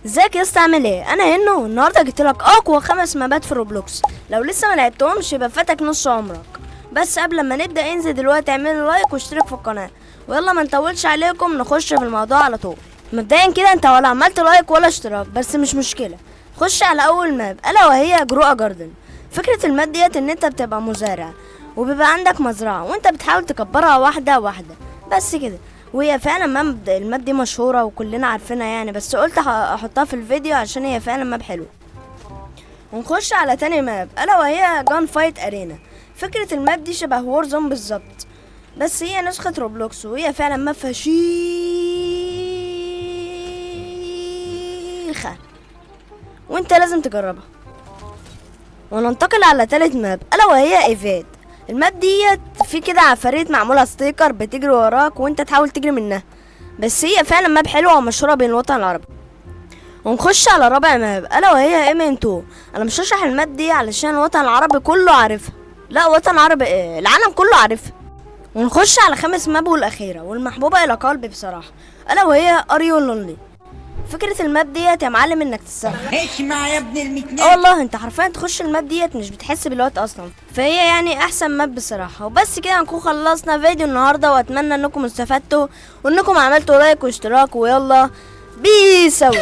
ازيك يا اسطى؟ عامل ايه؟ انا هنو النهارده جبت لك اقوى 5 مابات في روبلوكس. لو لسه ما لعبتهمش يبقى فاتك نص عمرك. بس قبل ما نبدا انزل دلوقتي اعمل لايك واشترك في القناه، ويلا ما نطولش عليكم نخش في الموضوع على طول. مبدئيا كده انت ولا عملت لايك ولا اشتراك، بس مش مشكله. خش على اول ماب الا وهي جروء جاردن. فكره الماب ديت ان انت بتبقى مزارع وبيبقى عندك مزرعه وانت بتحاول تكبرها واحده واحده، بس كده. وهي فعلا الماب دي مشهوره وكلنا عارفينها يعني، بس قلت احطها في الفيديو عشان هي فعلا ماب حلوه. ونخش على تاني ماب الا وهي جان فايت ارينا. فكره الماب دي شبه وورزون بالظبط، بس هي نسخه روبلوكس، وهي فعلا ماب فشيخه وانت لازم تجربها. وننتقل على تالت ماب الا وهي ايفاد. الماب ديت في كده عفاريت معموله ستيكر بتجري وراك وانت تحاول تجري منها، بس هي فعلا ماب حلوه ومشهوره بين الوطن العربي. ونخش على رابع ماب الا وهي ام ان 2. انا مش هشرح الماب دي علشان الوطن العربي كله عارفها، لا وطن عربي ايه، العالم كله عارفها. ونخش على خامس ماب والاخيره والمحبوبه الى قلبي بصراحه الا وهي اريو لونلي. فكره الماب ديت يا معلم انك تسترخي. اسمع يا ابن المتنين. والله انت حرفيا تخش الماب ديت مش بتحس بالوقت اصلا، فهي يعني احسن ماب بصراحه. وبس كده هنكون خلصنا فيديو النهارده، واتمنى انكم استفدتوا وانكم عملتوا لايك واشتراك، ويلا بيس اوت.